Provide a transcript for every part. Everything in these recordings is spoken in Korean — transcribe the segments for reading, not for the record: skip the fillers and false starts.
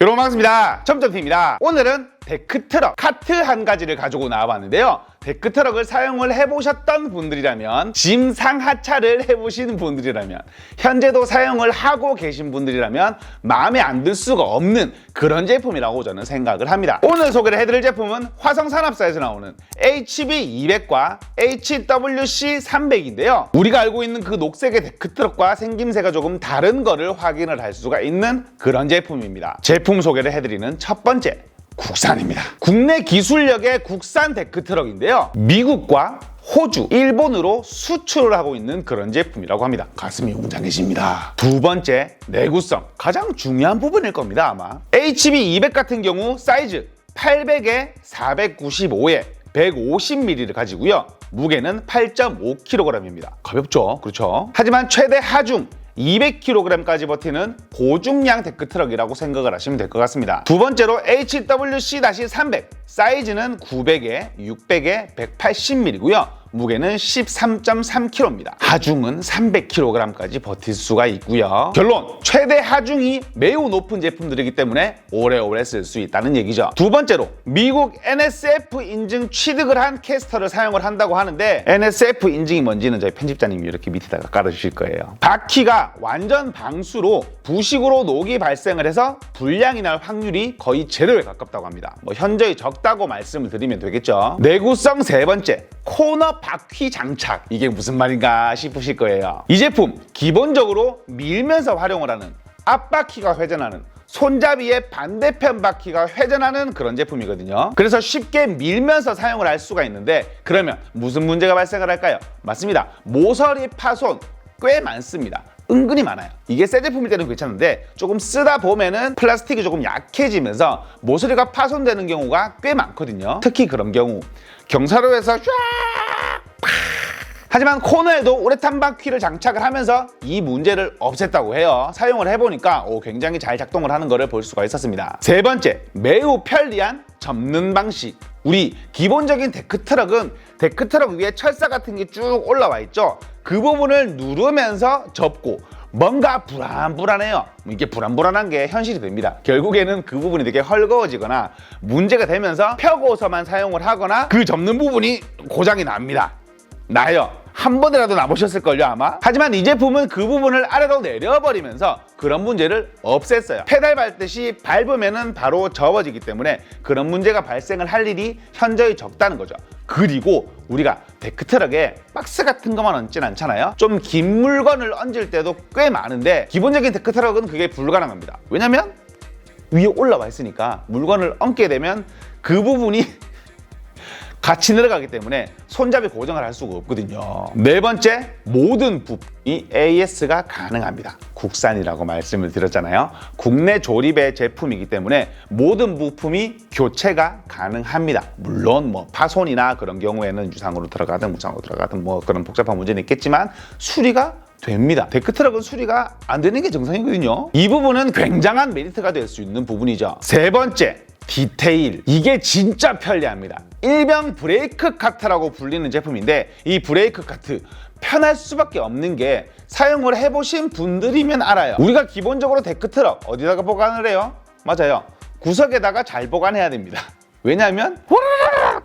여러분 반갑습니다. 점점TV입니다. 오늘은 데크트럭, 카트 한 가지를 가지고 나와봤는데요. 데크트럭을 사용을 해보셨던 분들이라면, 짐 상하차를 해보신 분들이라면, 현재도 사용을 하고 계신 분들이라면 마음에 안 들 수가 없는 그런 제품이라고 저는 생각을 합니다. 오늘 소개를 해드릴 제품은 화성산업사에서 나오는 HB200과 HWC300인데요. 우리가 알고 있는 그 녹색의 데크트럭과 생김새가 조금 다른 거를 확인을 할 수가 있는 그런 제품입니다. 제품 소개를 해드리는 첫 번째, 국산입니다. 국내 기술력의 국산 데크트럭인데요. 미국과 호주, 일본으로 수출을 하고 있는 그런 제품이라고 합니다. 가슴이 웅장해집니다. 두 번째, 내구성. 가장 중요한 부분일 겁니다, 아마. HB200 같은 경우 사이즈 800에 495에 150mm를 가지고요. 무게는 8.5kg입니다. 가볍죠? 그렇죠? 하지만 최대 하중 200kg까지 버티는 고중량 데크트럭이라고 생각을 하시면 될 것 같습니다. 두 번째로 HWC-300 사이즈는 900에 600에 180mm고요. 무게는 13.3kg입니다. 하중은 300kg까지 버틸 수가 있고요. 결론! 최대 하중이 매우 높은 제품들이기 때문에 오래오래 쓸 수 있다는 얘기죠. 두 번째로 미국 NSF 인증 취득을 한 캐스터를 사용을 한다고 하는데, NSF 인증이 뭔지는 저희 편집자님이 이렇게 밑에다가 깔아주실 거예요. 바퀴가 완전 방수로 부식으로 녹이 발생을 해서 불량이 날 확률이 거의 제로에 가깝다고 합니다. 현저히 적다고 말씀을 드리면 되겠죠. 내구성 세 번째, 코너 바퀴 장착. 이게 무슨 말인가 싶으실 거예요. 이 제품 기본적으로 밀면서 활용을 하는, 앞바퀴가 회전하는, 손잡이의 반대편 바퀴가 회전하는 그런 제품이거든요. 그래서 쉽게 밀면서 사용을 할 수가 있는데, 그러면 무슨 문제가 발생을 할까요? 맞습니다. 모서리 파손 꽤 많습니다. 은근히 많아요. 이게 새 제품일 때는 괜찮은데 조금 쓰다 보면은 플라스틱이 조금 약해지면서 모서리가 파손되는 경우가 꽤 많거든요. 특히 그런 경우 경사로에서 쫙 하지만 코너에도 우레탄 바퀴를 장착을 하면서 이 문제를 없앴다고 해요. 사용을 해보니까 굉장히 잘 작동을 하는 것을 볼 수가 있었습니다. 세 번째, 매우 편리한 접는 방식. 우리 기본적인 데크트럭은 데크트럭 위에 철사 같은 게 쭉 올라와 있죠. 그 부분을 누르면서 접고 뭔가 불안불안해요. 이게 불안불안한 게 현실이 됩니다. 결국에는 그 부분이 되게 헐거워지거나 문제가 되면서 펴고서만 사용을 하거나 그 접는 부분이 고장이 납니다. 나요. 한 번이라도 나보셨을걸요 아마? 하지만 이 제품은 그 부분을 아래로 내려버리면서 그런 문제를 없앴어요. 페달 밟듯이 밟으면 바로 접어지기 때문에 그런 문제가 발생을 할 일이 현저히 적다는 거죠. 그리고 우리가 데크트럭에 박스 같은 것만 얹진 않잖아요. 좀 긴 물건을 얹을 때도 꽤 많은데 기본적인 데크트럭은 그게 불가능합니다. 왜냐면 위에 올라와 있으니까 물건을 얹게 되면 그 부분이 같이 내려가기 때문에 손잡이 고정을 할 수가 없거든요. 네 번째, 모든 부품이 AS가 가능합니다. 국산이라고 말씀을 드렸잖아요. 국내 조립의 제품이기 때문에 모든 부품이 교체가 가능합니다. 물론 파손이나 그런 경우에는 유상으로 들어가든 무상으로 들어가든 그런 복잡한 문제는 있겠지만 수리가 됩니다. 데크트럭은 수리가 안 되는 게 정상이거든요. 이 부분은 굉장한 메리트가 될 수 있는 부분이죠. 세 번째, 디테일. 이게 진짜 편리합니다. 일명 브레이크 카트라고 불리는 제품인데, 이 브레이크 카트 편할 수밖에 없는 게 사용을 해보신 분들이면 알아요. 우리가 기본적으로 데크트럭 어디다가 보관을 해요? 맞아요. 구석에다가 잘 보관해야 됩니다. 왜냐하면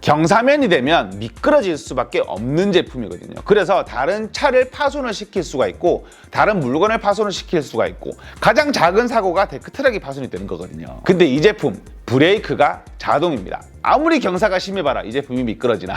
경사면이 되면 미끄러질 수밖에 없는 제품이거든요. 그래서 다른 차를 파손을 시킬 수가 있고 다른 물건을 파손을 시킬 수가 있고 가장 작은 사고가 데크트럭이 파손이 되는 거거든요. 근데 이 제품 브레이크가 자동입니다. 아무리 경사가 심해봐라 이 제품이 미끄러지나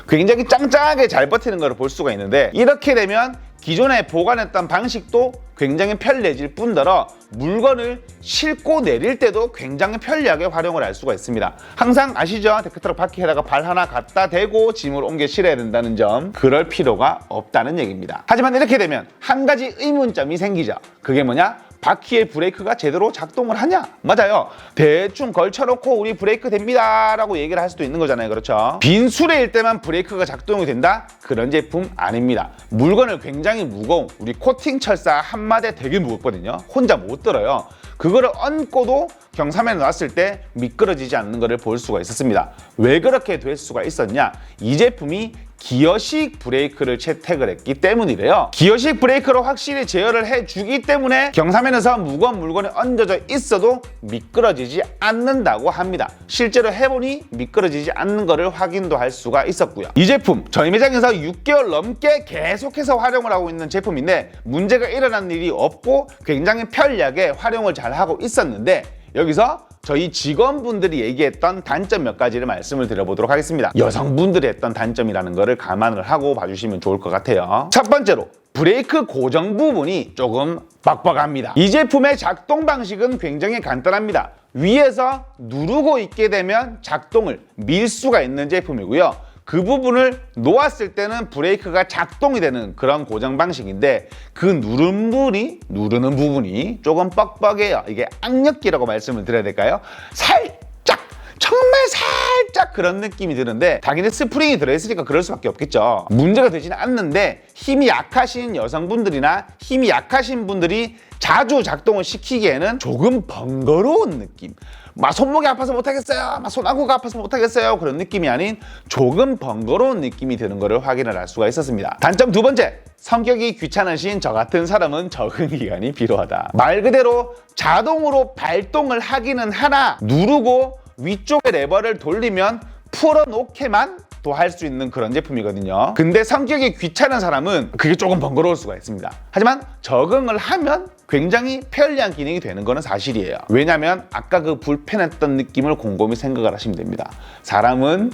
굉장히 짱짱하게 잘 버티는 걸 볼 수가 있는데, 이렇게 되면 기존에 보관했던 방식도 굉장히 편리해질 뿐더러 물건을 싣고 내릴 때도 굉장히 편리하게 활용을 할 수가 있습니다. 항상 아시죠? 데크트럭 바퀴에다가 발 하나 갖다 대고 짐을 옮겨 실어야 된다는 점, 그럴 필요가 없다는 얘기입니다. 하지만 이렇게 되면 한 가지 의문점이 생기죠. 그게 뭐냐? 바퀴의 브레이크가 제대로 작동을 하냐? 맞아요. 대충 걸쳐놓고 우리 브레이크 됩니다 라고 얘기를 할 수도 있는 거잖아요. 그렇죠? 빈 수레일 때만 브레이크가 작동이 된다? 그런 제품 아닙니다. 물건을 굉장히 무거운 우리 코팅 철사 한 마대 되게 무겁거든요. 혼자 못 들어요. 그거를 얹고도 경사면에 놨을 때 미끄러지지 않는 것을 볼 수가 있었습니다. 왜 그렇게 될 수가 있었냐? 이 제품이 기어식 브레이크를 채택을 했기 때문이래요. 기어식 브레이크로 확실히 제어를 해주기 때문에 경사면에서 무거운 물건이 얹어져 있어도 미끄러지지 않는다고 합니다. 실제로 해보니 미끄러지지 않는 것을 확인도 할 수가 있었고요. 이 제품 저희 매장에서 6개월 넘게 계속해서 활용을 하고 있는 제품인데 문제가 일어난 일이 없고 굉장히 편리하게 활용을 잘 하고 있었는데 여기서 저희 직원분들이 얘기했던 단점 몇 가지를 말씀을 드려보도록 하겠습니다. 여성분들이 했던 단점이라는 거를 감안을 하고 봐주시면 좋을 것 같아요. 첫 번째로 브레이크 고정 부분이 조금 빡빡합니다. 이 제품의 작동 방식은 굉장히 간단합니다. 위에서 누르고 있게 되면 작동을 밀 수가 있는 제품이고요. 그 부분을 놓았을 때는 브레이크가 작동이 되는 그런 고정 방식인데 그 누르는 부분이 조금 뻑뻑해요. 이게 악력기라고 말씀을 드려야 될까요? 살짝, 정말 살짝 그런 느낌이 드는데 당연히 스프링이 들어있으니까 그럴 수밖에 없겠죠. 문제가 되지는 않는데 힘이 약하신 여성분들이나 힘이 약하신 분들이 자주 작동을 시키기에는 조금 번거로운 느낌, 막 손목이 아파서 못하겠어요, 막 손아구가 아파서 못하겠어요, 그런 느낌이 아닌 조금 번거로운 느낌이 드는 것을 확인을 할 수가 있었습니다. 단점 두 번째, 성격이 귀찮으신 저 같은 사람은 적응 기간이 필요하다. 말 그대로 자동으로 발동을 하기는 하나 누르고 위쪽의 레버를 돌리면 풀어놓게만 또 할 수 있는 그런 제품이거든요. 근데 성격이 귀찮은 사람은 그게 조금 번거로울 수가 있습니다. 하지만 적응을 하면 굉장히 편리한 기능이 되는 거는 사실이에요. 왜냐면 아까 그 불편했던 느낌을 곰곰이 생각을 하시면 됩니다. 사람은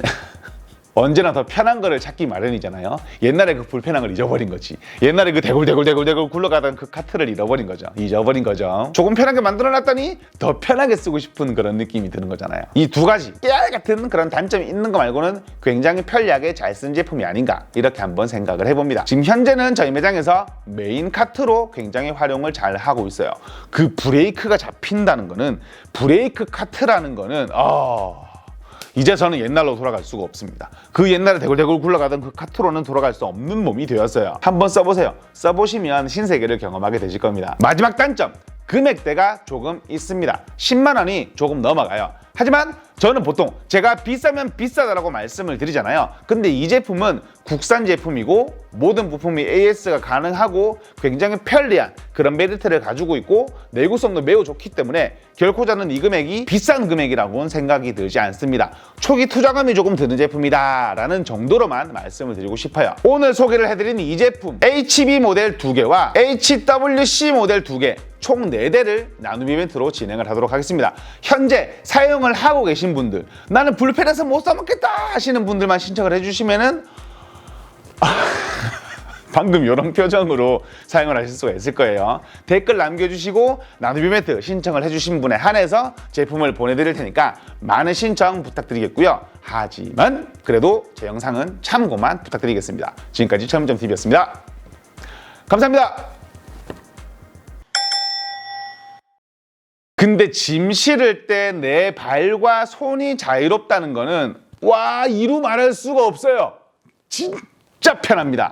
언제나 더 편한 거를 찾기 마련이잖아요. 옛날에 그 불편한 걸 잊어버린 거지. 옛날에 그 대굴대굴 굴러가던 그 카트를 잊어버린 거죠. 조금 편하게 만들어놨더니 더 편하게 쓰고 싶은 그런 느낌이 드는 거잖아요. 이 두 가지 깨알 같은 그런 단점이 있는 거 말고는 굉장히 편리하게 잘 쓴 제품이 아닌가 이렇게 한번 생각을 해봅니다. 지금 현재는 저희 매장에서 메인 카트로 굉장히 활용을 잘 하고 있어요. 그 브레이크가 잡힌다는 거는 브레이크 카트라는 거는 이제 저는 옛날로 돌아갈 수가 없습니다. 그 옛날에 대굴대굴 굴러가던 그 카트로는 돌아갈 수 없는 몸이 되었어요. 한번 써보세요. 써보시면 신세계를 경험하게 되실 겁니다. 마지막 단점, 금액대가 조금 있습니다. 10만 원이 조금 넘어가요. 하지만 저는 보통 제가 비싸면 비싸다라고 말씀을 드리잖아요. 근데 이 제품은 국산 제품이고 모든 부품이 AS가 가능하고 굉장히 편리한 그런 메리트를 가지고 있고 내구성도 매우 좋기 때문에 결코 저는 이 금액이 비싼 금액이라고는 생각이 들지 않습니다. 초기 투자금이 조금 드는 제품이다 라는 정도로만 말씀을 드리고 싶어요. 오늘 소개를 해드린 이 제품 HB 모델 2개와 HWC 모델 2개 총 4대를 나눔 이벤트로 진행을 하도록 하겠습니다. 현재 사용을 하고 계신 분들, 나는 불편해서 못 써먹겠다 하시는 분들만 신청을 해주시면은 방금 이런 표정으로 사용을 하실 수가 있을 거예요. 댓글 남겨주시고 나눔 이벤트 신청을 해주신 분에 한해서 제품을 보내드릴 테니까 많은 신청 부탁드리겠고요. 하지만 그래도 제 영상은 참고만 부탁드리겠습니다. 지금까지 철문점TV였습니다. 감사합니다. 근데 짐 실을 때 내 발과 손이 자유롭다는 거는 이루 말할 수가 없어요. 진짜 편합니다.